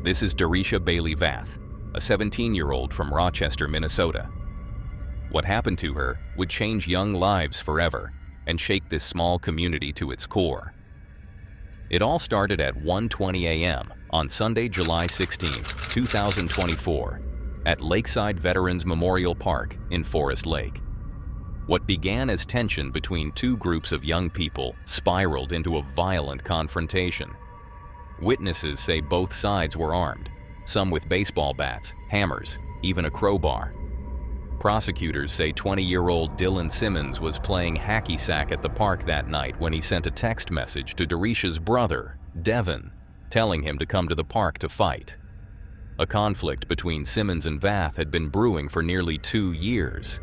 This is Darisha Bailey Vath, a 17-year-old from Rochester, Minnesota. What happened to her would change young lives forever and shake this small community to its core. It all started at 1:20 a.m. on Sunday, July 16, 2024, at Lakeside Veterans Memorial Park in Forest Lake. What began as tension between two groups of young people spiraled into a violent confrontation. Witnesses say both sides were armed, some with baseball bats, hammers, even a crowbar. Prosecutors say 20-year-old Dylan Simmons was playing hacky sack at the park that night when he sent a text message to Darisha's brother, Devin, telling him to come to the park to fight. A conflict between Simmons and Vath had been brewing for nearly 2 years.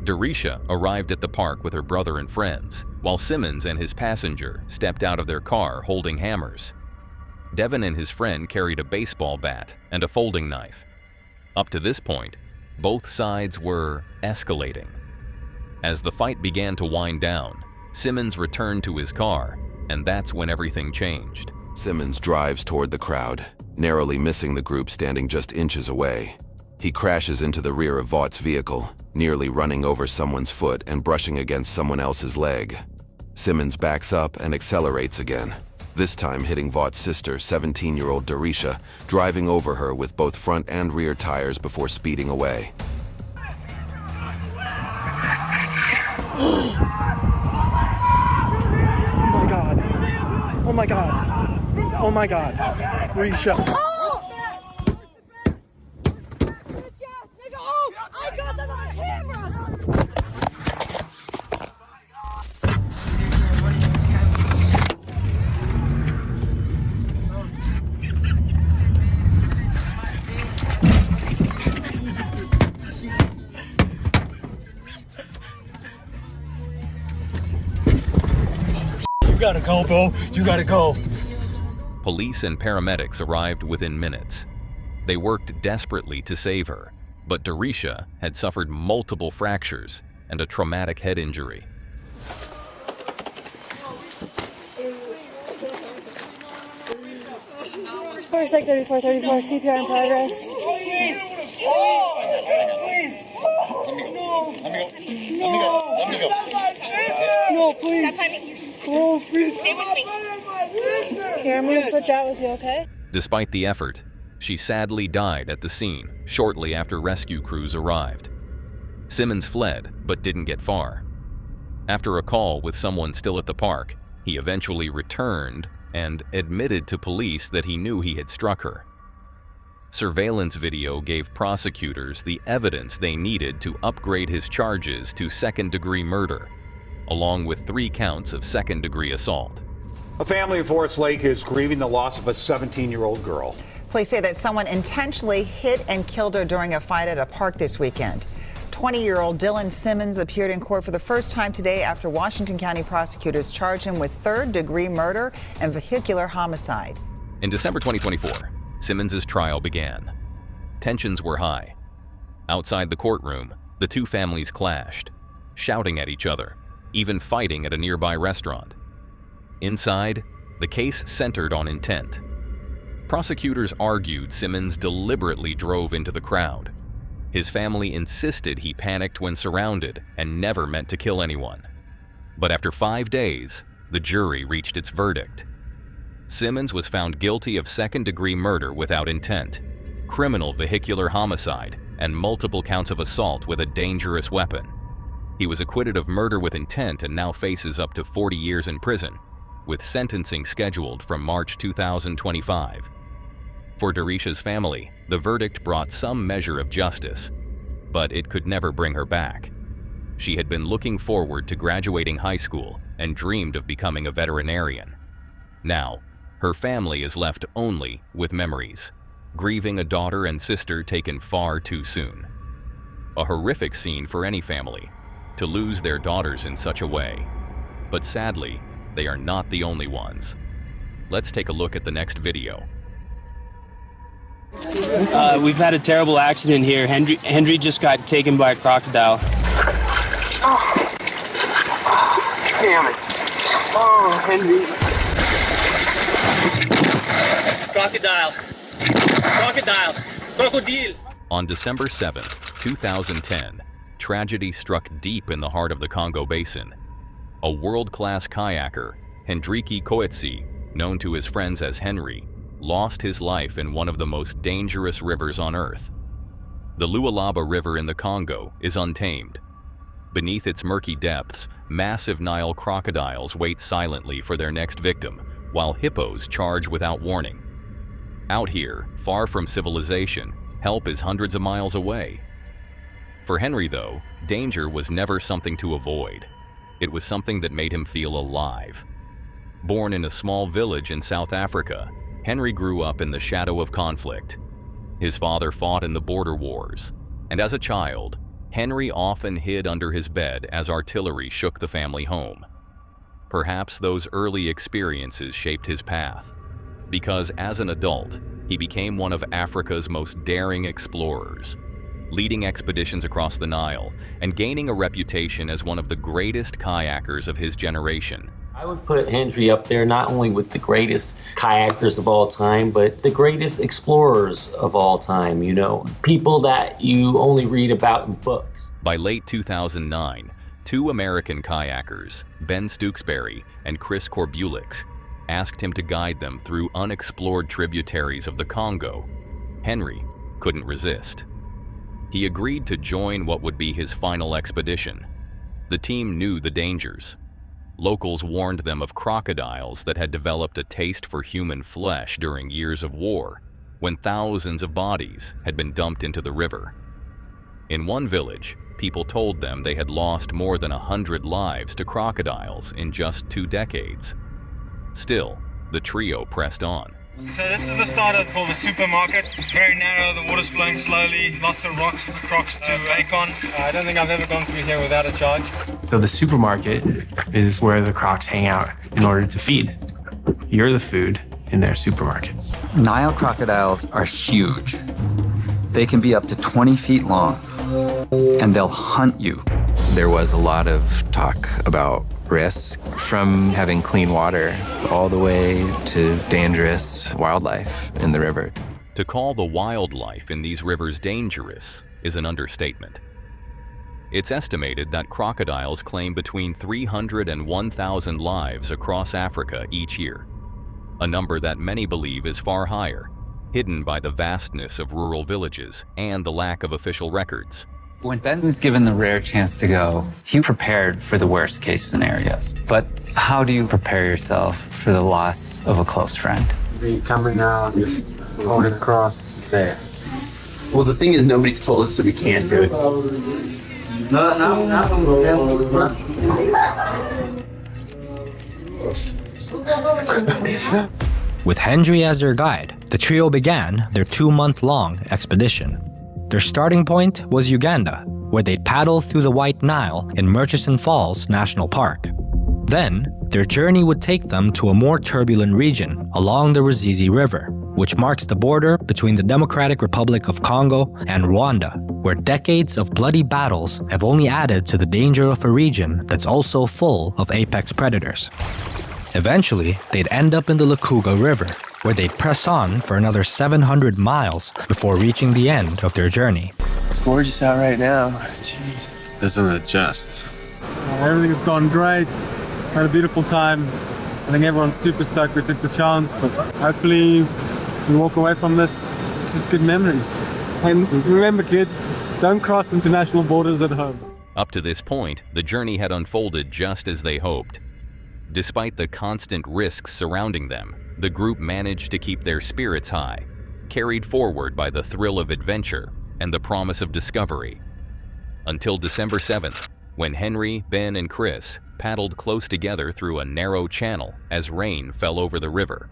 Darisha arrived at the park with her brother and friends, while Simmons and his passenger stepped out of their car holding hammers. Devin and his friend carried a baseball bat and a folding knife. Up to this point, both sides were escalating. As the fight began to wind down, Simmons returned to his car, and that's when everything changed. Simmons drives toward the crowd, narrowly missing the group standing just inches away. He crashes into the rear of Vaught's vehicle, nearly running over someone's foot and brushing against someone else's leg. Simmons backs up and accelerates again, this time hitting Vaught's sister, 17-year-old Darisha, driving over her with both front and rear tires before speeding away. Oh my God. Oh my God. Oh my God. Darisha. I got them on camera! You gotta go, bro. You gotta go. Police and paramedics arrived within minutes. They worked desperately to save her, but Darisha had suffered multiple fractures and a traumatic head injury. First, like 34, CPR in progress. Please! No, please! Oh, please! Stay with me. Here, I'm gonna switch out with you, okay? Despite the effort, she sadly died at the scene shortly after rescue crews arrived. Simmons fled, but didn't get far. After a call with someone still at the park, he eventually returned and admitted to police that he knew he had struck her. Surveillance video gave prosecutors the evidence they needed to upgrade his charges to second-degree murder, along with 3 counts of second-degree assault. A family in Forest Lake is grieving the loss of a 17-year-old girl. Police say that someone intentionally hit and killed her during a fight at a park this weekend. 20-year-old Dylan Simmons appeared in court for the first time today after Washington County prosecutors charged him with third-degree murder and vehicular homicide. In December 2024, Simmons' trial began. Tensions were high. Outside the courtroom, the two families clashed, shouting at each other, even fighting at a nearby restaurant. Inside, the case centered on intent. Prosecutors argued Simmons deliberately drove into the crowd. His family insisted he panicked when surrounded and never meant to kill anyone. But after 5 days, the jury reached its verdict. Simmons was found guilty of second-degree murder without intent, criminal vehicular homicide, and multiple counts of assault with a dangerous weapon. He was acquitted of murder with intent and now faces up to 40 years in prison, with sentencing scheduled from March 2025. For Darisha's family, the verdict brought some measure of justice, but it could never bring her back. She had been looking forward to graduating high school and dreamed of becoming a veterinarian. Now, her family is left only with memories, grieving a daughter and sister taken far too soon. A horrific scene for any family, to lose their daughters in such a way. But sadly, they are not the only ones. Let's take a look at the next video. We've had a terrible accident here. Henry just got taken by a crocodile. Oh, damn it. Oh, Henry. Crocodile. Crocodile! Crocodile! On December 7, 2010, tragedy struck deep in the heart of the Congo Basin. A world-class kayaker, Hendriki Coetzee, known to his friends as Henry, lost his life in one of the most dangerous rivers on Earth. The Lualaba River in the Congo is untamed. Beneath its murky depths, massive Nile crocodiles wait silently for their next victim, while hippos charge without warning. Out here, far from civilization, help is hundreds of miles away. For Henry, though, danger was never something to avoid. It was something that made him feel alive. Born in a small village in South Africa, Henry grew up in the shadow of conflict. His father fought in the border wars, and as a child, Henry often hid under his bed as artillery shook the family home. Perhaps those early experiences shaped his path, because as an adult, he became one of Africa's most daring explorers, leading expeditions across the Nile and gaining a reputation as one of the greatest kayakers of his generation. I would put Henry up there not only with the greatest kayakers of all time, but the greatest explorers of all time, you know, people that you only read about in books. By late 2009, two American kayakers, Ben Stooksbury and Chris Corbulic, asked him to guide them through unexplored tributaries of the Congo. Henry couldn't resist. He agreed to join what would be his final expedition. The team knew the dangers. Locals warned them of crocodiles that had developed a taste for human flesh during years of war, when thousands of bodies had been dumped into the river. In one village, people told them they had lost more than 100 lives to crocodiles in just 2 decades. Still, the trio pressed on. So this is the start of the supermarket. It's very narrow, the water's flowing slowly, lots of rocks from the crocs to bacon. I don't think I've ever gone through here without a charge. So the supermarket is where the crocs hang out in order to feed. You're the food in their supermarkets. Nile crocodiles are huge. They can be up to 20 feet long, and they'll hunt you. There was a lot of talk about risk, from having clean water all the way to dangerous wildlife in the river. To call the wildlife in these rivers dangerous is an understatement. It's estimated that crocodiles claim between 300 and 1,000 lives across Africa each year, a number that many believe is far higher, hidden by the vastness of rural villages and the lack of official records. When Ben was given the rare chance to go, he prepared for the worst case scenarios. But how do you prepare yourself for the loss of a close friend? Be coming now, just going across there. Well, the thing is, nobody's told us that we can't do it. With Henry as their guide, the trio began their 2-month-long expedition. Their starting point was Uganda, where they'd paddle through the White Nile in Murchison Falls National Park. Then, their journey would take them to a more turbulent region along the Ruzizi River, which marks the border between the Democratic Republic of Congo and Rwanda, where decades of bloody battles have only added to the danger of a region that's also full of apex predators. Eventually, they'd end up in the Lukuga River, where they'd press on for another 700 miles before reaching the end of their journey. It's gorgeous out right now. Jeez. Doesn't adjust. Everything's gone great. Had a beautiful time. I think everyone's super stoked we took the chance, but hopefully we walk away from this with just good memories. And remember, kids, don't cross international borders at home. Up to this point, the journey had unfolded just as they hoped. Despite the constant risks surrounding them, the group managed to keep their spirits high, carried forward by the thrill of adventure and the promise of discovery. Until December 7th, when Henry, Ben, and Chris paddled close together through a narrow channel as rain fell over the river.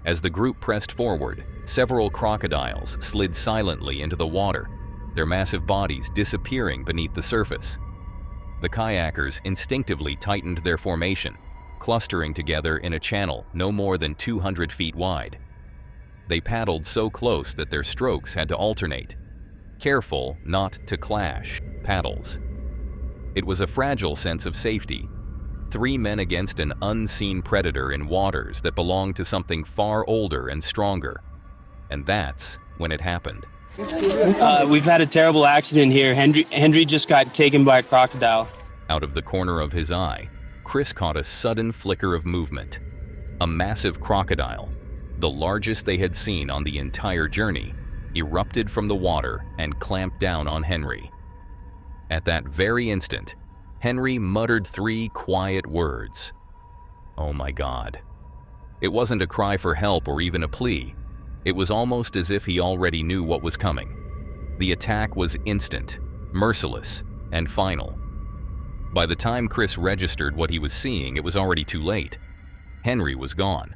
As the group pressed forward, several crocodiles slid silently into the water, their massive bodies disappearing beneath the surface. The kayakers instinctively tightened their formation, clustering together in a channel no more than 200 feet wide. They paddled so close that their strokes had to alternate, careful not to clash paddles. It was a fragile sense of safety, 3 men against an unseen predator in waters that belonged to something far older and stronger. And that's when it happened. We've had a terrible accident here. Henry just got taken by a crocodile. Out of the corner of his eye, Chris caught a sudden flicker of movement. A massive crocodile, the largest they had seen on the entire journey, erupted from the water and clamped down on Henry. At that very instant, Henry muttered 3 quiet words. Oh my God. It wasn't a cry for help or even a plea. It was almost as if he already knew what was coming. The attack was instant, merciless, and final. By the time Chris registered what he was seeing, it was already too late. Henry was gone.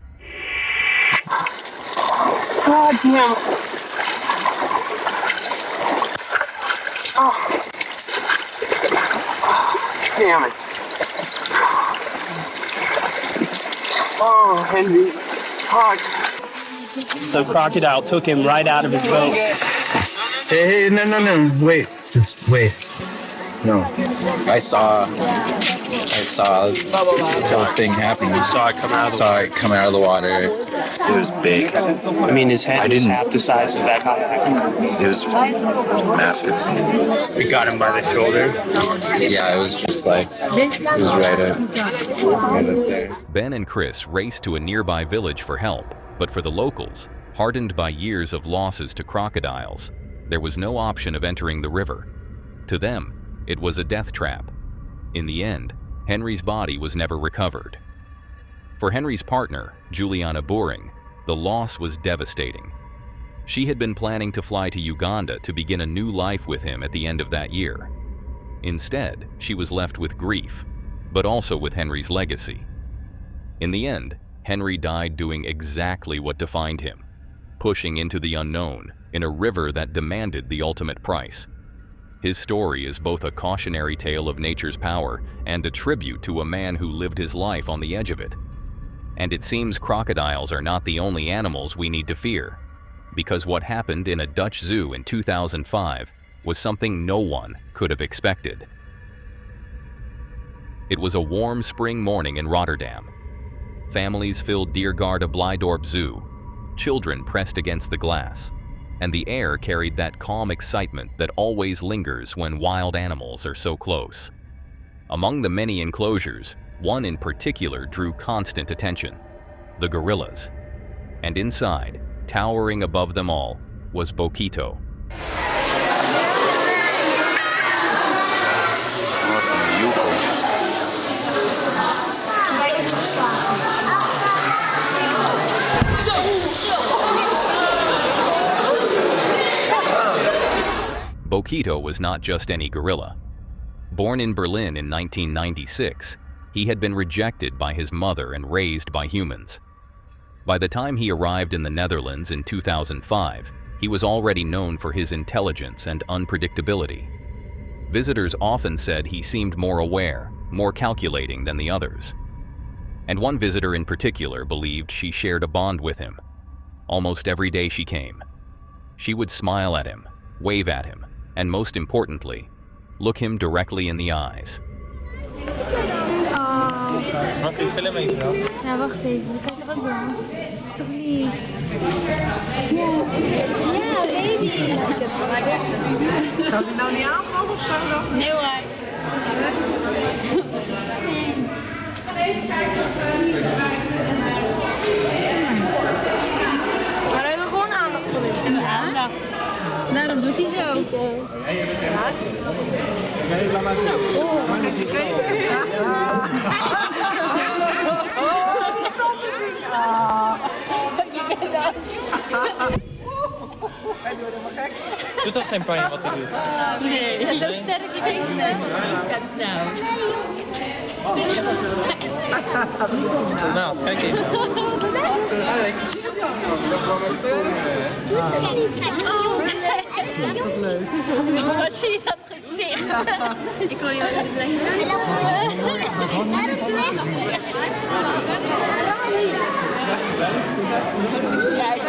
God damn. Oh. Damn it. Oh, Henry. Fuck. The crocodile took him right out of his boat. Hey, no. Wait. Just wait. No. I saw this whole thing happening. You saw it come out of the water. It was big. I mean, his head was half the size of that kayak. It was massive. It got him by the shoulder. Yeah, it was just like, it was right up there. Ben and Chris raced to a nearby village for help, but for the locals, hardened by years of losses to crocodiles, there was no option of entering the river. To them, it was a death trap. In the end, Henry's body was never recovered. For Henry's partner, Juliana Boring, the loss was devastating. She had been planning to fly to Uganda to begin a new life with him at the end of that year. Instead, she was left with grief, but also with Henry's legacy. In the end, Henry died doing exactly what defined him, pushing into the unknown in a river that demanded the ultimate price. His story is both a cautionary tale of nature's power and a tribute to a man who lived his life on the edge of it. And it seems crocodiles are not the only animals we need to fear, because what happened in a Dutch zoo in 2005 was something no one could have expected. It was a warm spring morning in Rotterdam. Families filled Diergaarde Blijdorp Zoo. Children pressed against the glass, and the air carried that calm excitement that always lingers when wild animals are so close. Among the many enclosures, one in particular drew constant attention: the gorillas. And inside, towering above them all, was Bokito. Bokito was not just any gorilla. Born in Berlin in 1996, he had been rejected by his mother and raised by humans. By the time he arrived in the Netherlands in 2005, he was already known for his intelligence and unpredictability. Visitors often said he seemed more aware, more calculating than the others. And one visitor in particular believed she shared a bond with him. Almost every day she came, she would smile at him, wave at him, and most importantly, look him directly in the eyes. Daarom doet hij zo. Doe toch geen pijn wat hij doet? Nee, dat is sterk. Ik denk nou, kijk eens. Wat zie je dat gezicht? Ik wil jou even zeggen. Ja, ik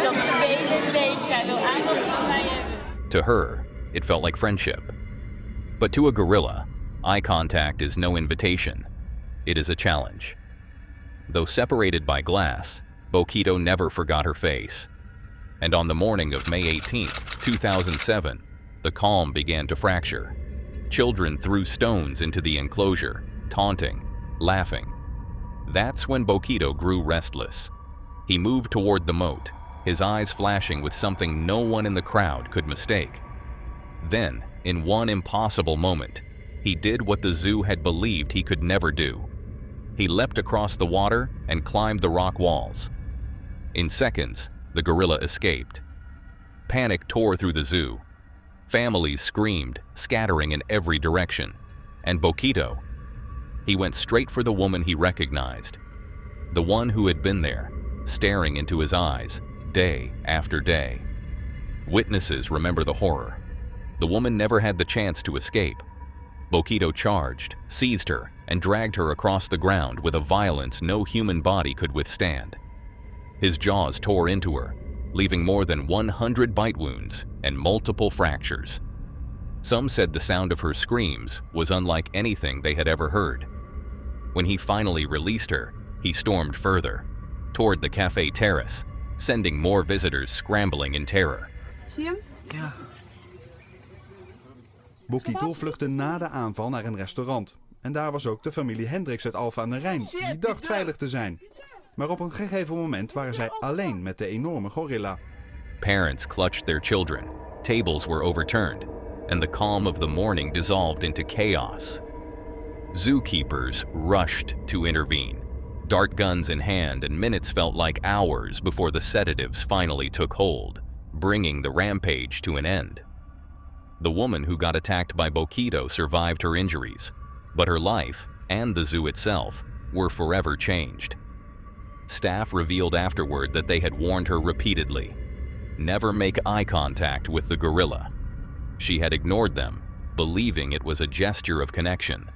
dacht een beetje. Wil aandacht van mij hebben. To her, it felt like friendship. But to a gorilla, eye contact is no invitation. It is a challenge. Though separated by glass, Bokito never forgot her face. And on the morning of May 18, 2007, the calm began to fracture. Children threw stones into the enclosure, taunting, laughing. That's when Bokito grew restless. He moved toward the moat, his eyes flashing with something no one in the crowd could mistake. Then, in one impossible moment, he did what the zoo had believed he could never do. He leapt across the water and climbed the rock walls. In seconds, the gorilla escaped. Panic tore through the zoo. Families screamed, scattering in every direction. And Bokito, he went straight for the woman he recognized. The one who had been there, staring into his eyes, day after day. Witnesses remember the horror. The woman never had the chance to escape. Bokito charged, seized her, and dragged her across the ground with a violence no human body could withstand. His jaws tore into her, leaving more than 100 bite wounds and multiple fractures. Some said the sound of her screams was unlike anything they had ever heard. When he finally released her, he stormed further, toward the cafe terrace, sending more visitors scrambling in terror. Zie je hem? Ja. Bokito vluchtte na de aanval naar een restaurant. En daar was ook de familie Hendricks uit Alphen aan de Rijn, die dacht veilig te zijn. Maar op een gegeven moment waren zij alleen met de enorme gorilla. Parents clutched their children, tables were overturned, and the calm of the morning dissolved into chaos. Zookeepers rushed to intervene, dart guns in hand, and minutes felt like hours before the sedatives finally took hold, bringing the rampage to an end. The woman who got attacked by Bokito survived her injuries, but her life, and the zoo itself, were forever changed. Staff revealed afterward that they had warned her repeatedly, never make eye contact with the gorilla. She had ignored them, believing it was a gesture of connection.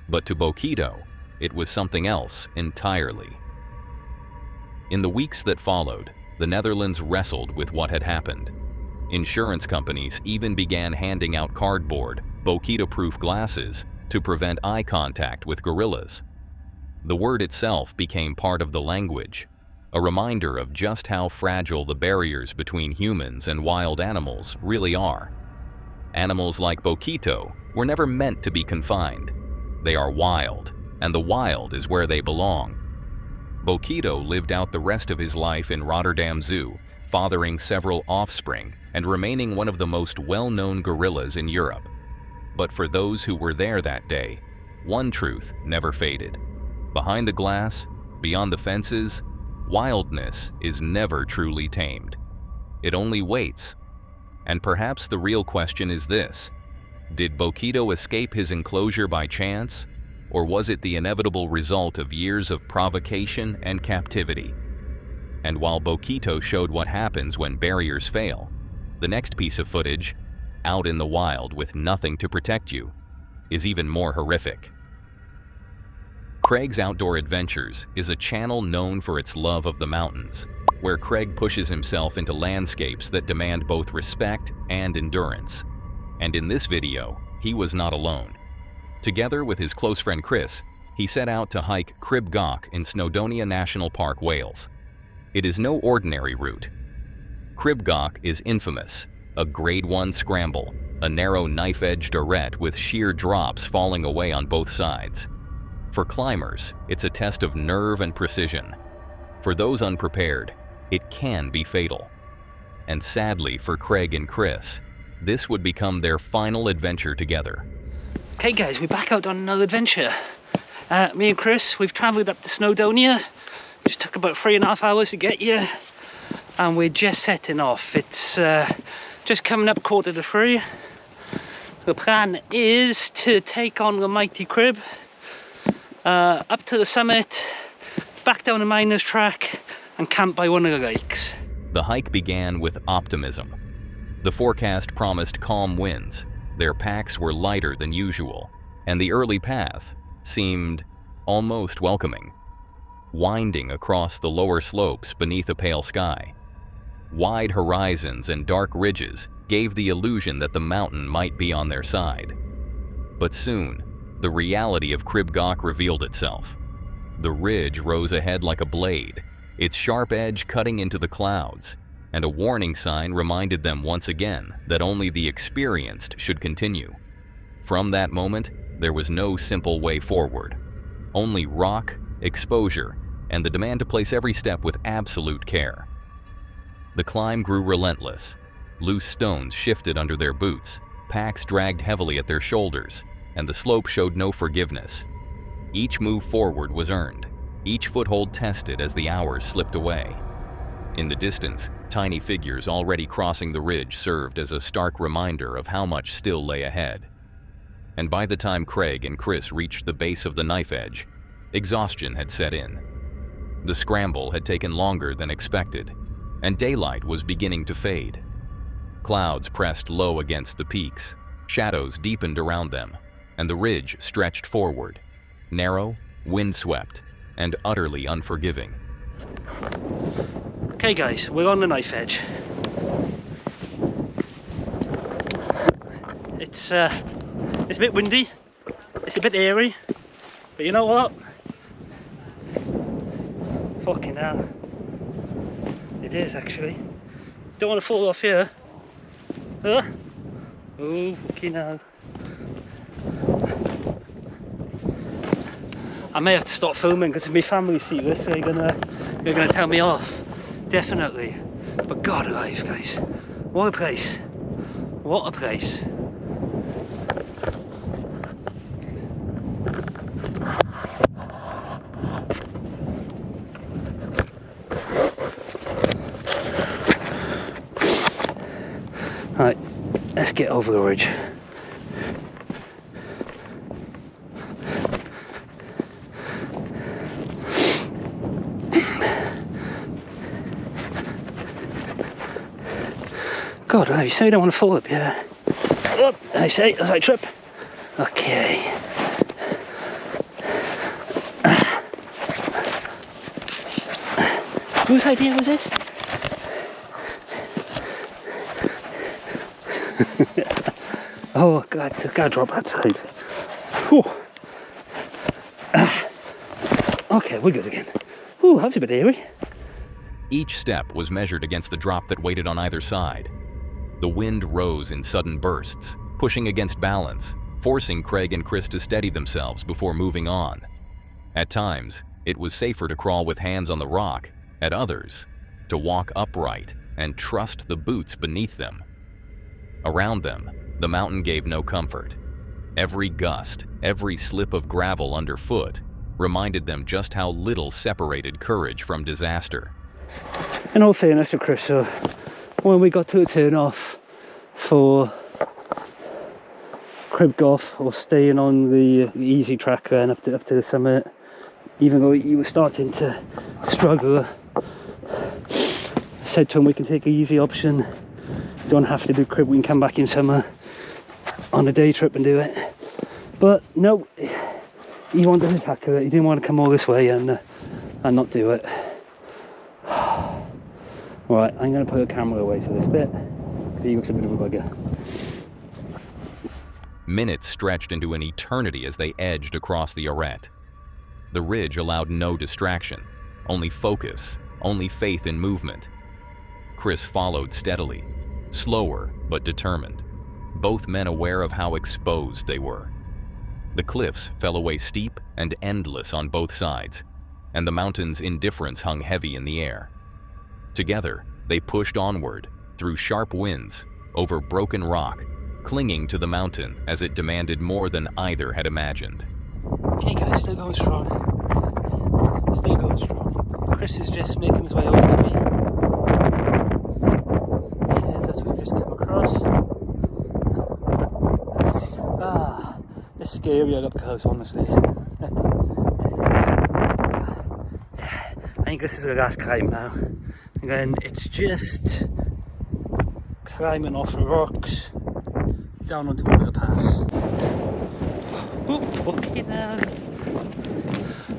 But to Bokito, it was something else entirely. In the weeks that followed, the Netherlands wrestled with what had happened. Insurance companies even began handing out cardboard, Bokito-proof glasses to prevent eye contact with gorillas. The word itself became part of the language, a reminder of just how fragile the barriers between humans and wild animals really are. Animals like Bokito were never meant to be confined. They are wild, and the wild is where they belong. Bokito lived out the rest of his life in Rotterdam Zoo, fathering several offspring and remaining one of the most well-known gorillas in Europe. But for those who were there that day, one truth never faded. Behind the glass, beyond the fences, wildness is never truly tamed. It only waits. And perhaps the real question is this: did Bokito escape his enclosure by chance, or was it the inevitable result of years of provocation and captivity? And while Bokito showed what happens when barriers fail, the next piece of footage, out in the wild with nothing to protect you, is even more horrific. Craig's Outdoor Adventures is a channel known for its love of the mountains, where Craig pushes himself into landscapes that demand both respect and endurance. And in this video, he was not alone. Together with his close friend Chris, he set out to hike Crib Goch in Snowdonia National Park, Wales. It is no ordinary route. Crib Goch is infamous, a Grade 1 scramble, a narrow knife-edged arête with sheer drops falling away on both sides. For climbers, it's a test of nerve and precision. For those unprepared, it can be fatal. And sadly for Craig and Chris, this would become their final adventure together. Okay guys, we're back out on another adventure. Me and Chris, we've travelled up to Snowdonia. Just took about 3.5 hours to get here. And we're just setting off. It's just coming up 3:15. The plan is to take on the mighty Crib, up to the summit, back down the miner's track, and camp by one of the lakes. The hike began with optimism. The forecast promised calm winds, their packs were lighter than usual, and the early path seemed almost welcoming, winding across the lower slopes beneath a pale sky. Wide horizons and dark ridges gave the illusion that the mountain might be on their side. But soon, the reality of Crib Goch revealed itself. The ridge rose ahead like a blade, its sharp edge cutting into the clouds, and a warning sign reminded them once again that only the experienced should continue. From that moment, there was no simple way forward. Only rock, exposure, and the demand to place every step with absolute care. The climb grew relentless. Loose stones shifted under their boots, packs dragged heavily at their shoulders, and the slope showed no forgiveness. Each move forward was earned, each foothold tested as the hours slipped away. In the distance, tiny figures already crossing the ridge served as a stark reminder of how much still lay ahead. And by the time Craig and Chris reached the base of the knife edge, exhaustion had set in. The scramble had taken longer than expected, and daylight was beginning to fade. Clouds pressed low against the peaks, shadows deepened around them, and the ridge stretched forward, narrow, windswept, and utterly unforgiving. Okay guys, we're on the knife edge. It's a bit windy, it's a bit airy, but you know what? Fucking hell. It is actually. Don't want to fall off here. Oh, fucking hell. I may have to stop filming because if my family see this, they're gonna tell me off. Definitely. But God alive, guys. What a place. What a place. Right, let's get over the ridge. God, you say you don't want to fall up here. Up, I say, as I trip. Okay. Whose idea was this? Oh God, I gotta drop that side. Whew. Okay, we're good again. Ooh, that was a bit airy. Each step was measured against the drop that waited on either side. The wind rose in sudden bursts, pushing against balance, forcing Craig and Chris to steady themselves before moving on. At times, it was safer to crawl with hands on the rock, at others, to walk upright and trust the boots beneath them. Around them, the mountain gave no comfort. Every gust, every slip of gravel underfoot reminded them just how little separated courage from disaster. In all fairness to Chris, when we got to the turn off for crib golf or staying on the easy track then up to the summit, even though he was starting to struggle, I said to him we can take an easy option, you don't have to do crib, we can come back in summer on a day trip and do it. But no, he wanted to tackle it, he didn't want to come all this way and not do it. Right, I'm going to put the camera away for this bit because he looks a bit of a bugger. Minutes stretched into an eternity as they edged across the arête. The ridge allowed no distraction, only focus, only faith in movement. Chris followed steadily, slower but determined, both men aware of how exposed they were. The cliffs fell away steep and endless on both sides, and the mountain's indifference hung heavy in the air. Together, they pushed onward, through sharp winds, over broken rock, clinging to the mountain as it demanded more than either had imagined. Okay guys, still going strong. Still going strong. Chris is just making his way over to me. Yes, that's what we've just come across. It's scarier up close, honestly. I think this is the last climb now. Again, it's just climbing off the rocks down onto one of the paths. Oh, okay now.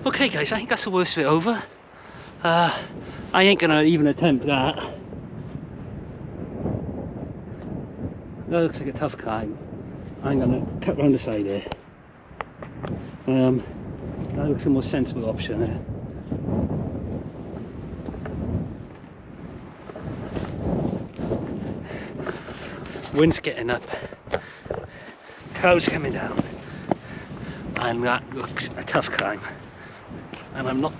Okay guys, I think that's the worst of it over. I ain't gonna even attempt that. That looks like a tough climb. I'm gonna cut round the side here. That looks the most sensible option. Wind's getting up, clouds coming down, and that looks a tough climb. And I'm not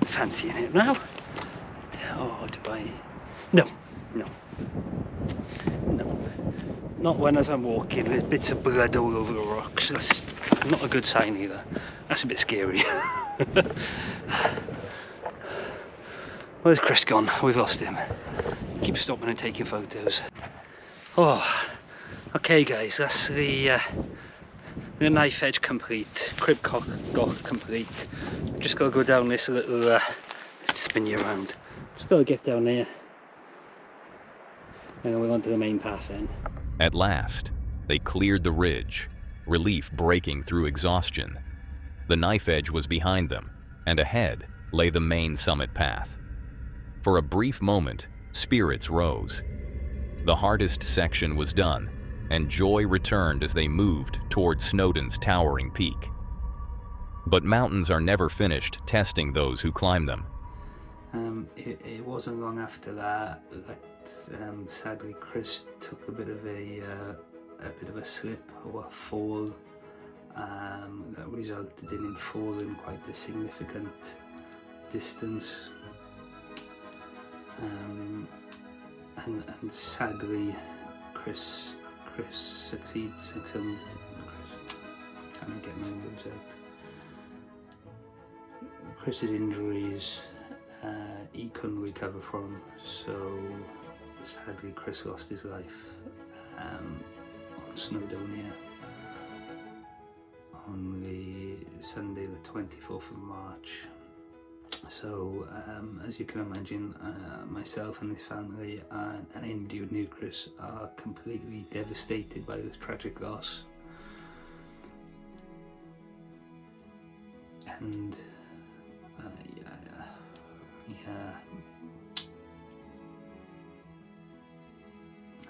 fancying it now. Oh, do I? No. Not when as I'm walking with bits of blood all over the rocks. That's not a good sign either. That's a bit scary. Where's Chris gone? We've lost him. He keeps stopping and taking photos. Oh, okay guys, that's the knife edge complete, crib cock complete. Just gotta go down this little, spin you around. Just gotta get down there. And then we're on to the main path then. At last, they cleared the ridge, relief breaking through exhaustion. The knife edge was behind them, and ahead lay the main summit path. For a brief moment, spirits rose. The hardest section was done, and joy returned as they moved toward Snowdon's towering peak. But mountains are never finished testing those who climb them. It wasn't long after that sadly Chris took a bit of a slip or a fall that resulted in him falling quite a significant distance. And sadly Chris succeeds. Trying to get my words out. Chris's injuries he couldn't recover from, so sadly Chris lost his life on Snowdonia on the Sunday the 24th of March. So as you can imagine, myself and his family and anybody who knew Chris are completely devastated by this tragic loss. And yeah,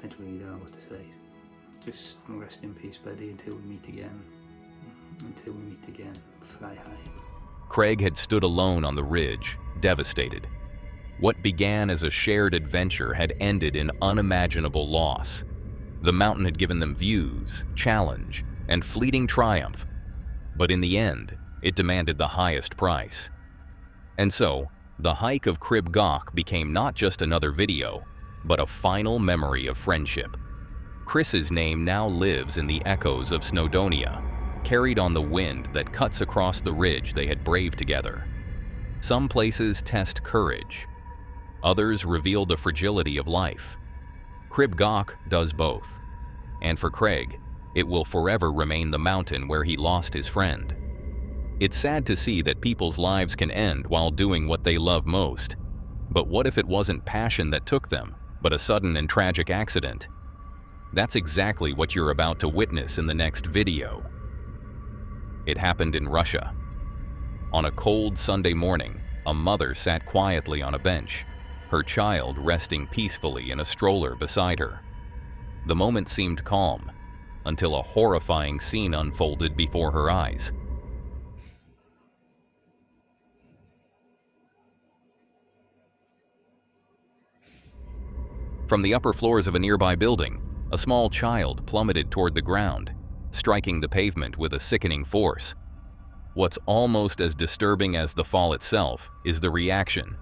I don't really know what to say. Just rest in peace, buddy, until we meet again. Until we meet again, fly high. Craig had stood alone on the ridge, devastated. What began as a shared adventure had ended in unimaginable loss. The mountain had given them views, challenge, and fleeting triumph. But in the end, it demanded the highest price. And so, the hike of Crib Goch became not just another video, but a final memory of friendship. Chris's name now lives in the echoes of Snowdonia, carried on the wind that cuts across the ridge they had braved together. Some places test courage. Others reveal the fragility of life. Crib Goch does both. And for Craig, it will forever remain the mountain where he lost his friend. It's sad to see that people's lives can end while doing what they love most. But what if it wasn't passion that took them, but a sudden and tragic accident? That's exactly what you're about to witness in the next video. It happened in Russia. On a cold Sunday morning, a mother sat quietly on a bench, her child resting peacefully in a stroller beside her. The moment seemed calm, until a horrifying scene unfolded before her eyes. From the upper floors of a nearby building, a small child plummeted toward the ground, striking the pavement with a sickening force. What's almost as disturbing as the fall itself is the reaction,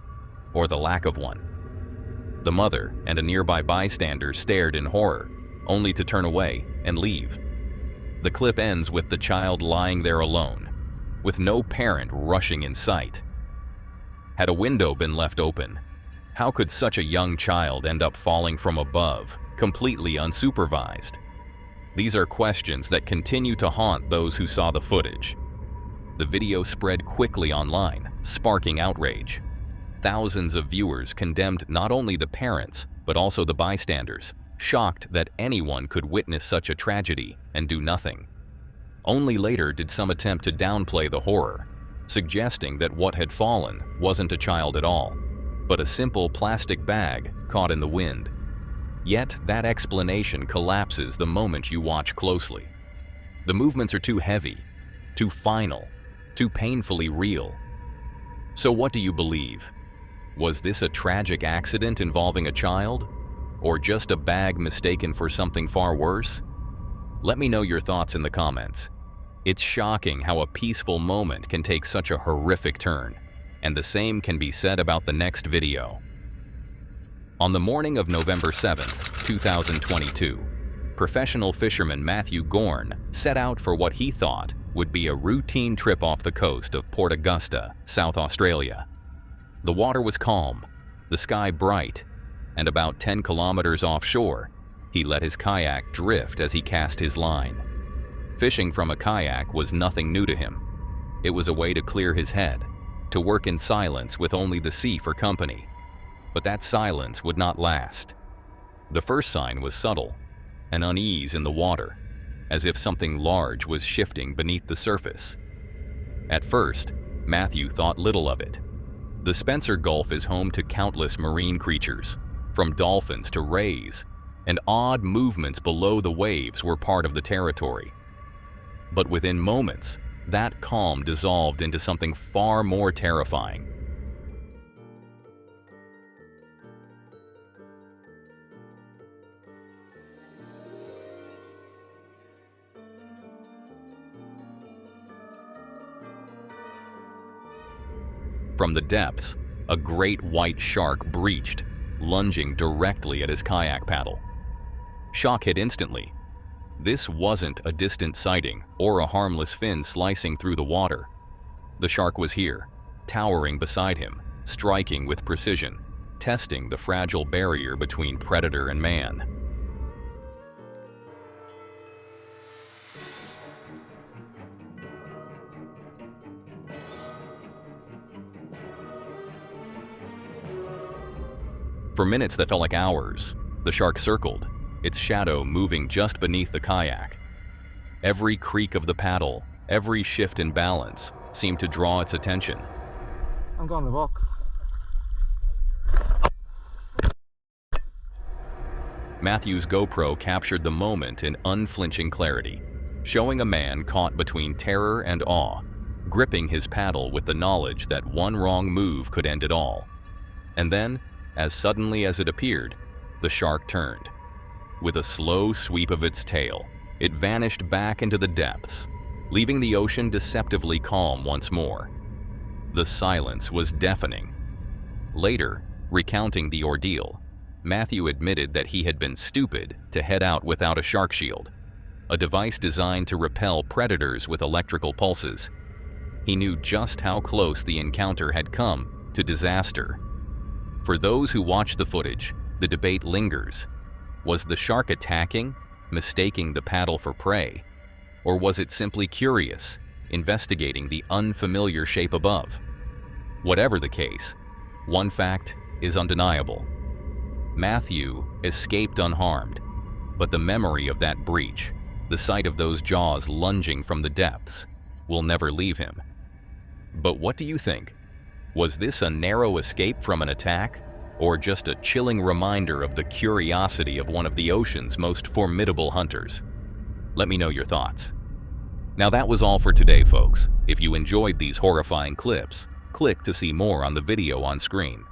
or the lack of one. The mother and a nearby bystander stared in horror, only to turn away and leave. The clip ends with the child lying there alone, with no parent rushing in sight. Had a window been left open, how could such a young child end up falling from above, completely unsupervised? These are questions that continue to haunt those who saw the footage. The video spread quickly online, sparking outrage. Thousands of viewers condemned not only the parents, but also the bystanders, shocked that anyone could witness such a tragedy and do nothing. Only later did some attempt to downplay the horror, suggesting that what had fallen wasn't a child at all, but a simple plastic bag caught in the wind. Yet that explanation collapses the moment you watch closely. The movements are too heavy, too final, too painfully real. So what do you believe? Was this a tragic accident involving a child? Or just a bag mistaken for something far worse? Let me know your thoughts in the comments. It's shocking how a peaceful moment can take such a horrific turn, and the same can be said about the next video. On the morning of November 7th, 2022, professional fisherman Matthew Gorn set out for what he thought would be a routine trip off the coast of Port Augusta, South Australia. The water was calm, the sky bright, and about 10 kilometers offshore, he let his kayak drift as he cast his line. Fishing from a kayak was nothing new to him. It was a way to clear his head, to work in silence with only the sea for company. But that silence would not last. The first sign was subtle, an unease in the water, as if something large was shifting beneath the surface. At first, Matthew thought little of it. The Spencer Gulf is home to countless marine creatures, from dolphins to rays, and odd movements below the waves were part of the territory. But within moments, that calm dissolved into something far more terrifying. From the depths, a great white shark breached, lunging directly at his kayak paddle. Shock hit instantly. This wasn't a distant sighting or a harmless fin slicing through the water. The shark was here, towering beside him, striking with precision, testing the fragile barrier between predator and man. For minutes that felt like hours, the shark circled, its shadow moving just beneath the kayak. Every creak of the paddle, every shift in balance, seemed to draw its attention. I'm going to the box. Matthew's GoPro captured the moment in unflinching clarity, showing a man caught between terror and awe, gripping his paddle with the knowledge that one wrong move could end it all. And then, as suddenly as it appeared, the shark turned. With a slow sweep of its tail, it vanished back into the depths, leaving the ocean deceptively calm once more. The silence was deafening. Later, recounting the ordeal, Matthew admitted that he had been stupid to head out without a shark shield, a device designed to repel predators with electrical pulses. He knew just how close the encounter had come to disaster. For those who watched the footage, the debate lingers. Was the shark attacking, mistaking the paddle for prey? Or was it simply curious, investigating the unfamiliar shape above? Whatever the case, one fact is undeniable. Matthew escaped unharmed, but the memory of that breach, the sight of those jaws lunging from the depths, will never leave him. But what do you think? Was this a narrow escape from an attack, or just a chilling reminder of the curiosity of one of the ocean's most formidable hunters? Let me know your thoughts. Now that was all for today, folks. If you enjoyed these horrifying clips, click to see more on the video on screen.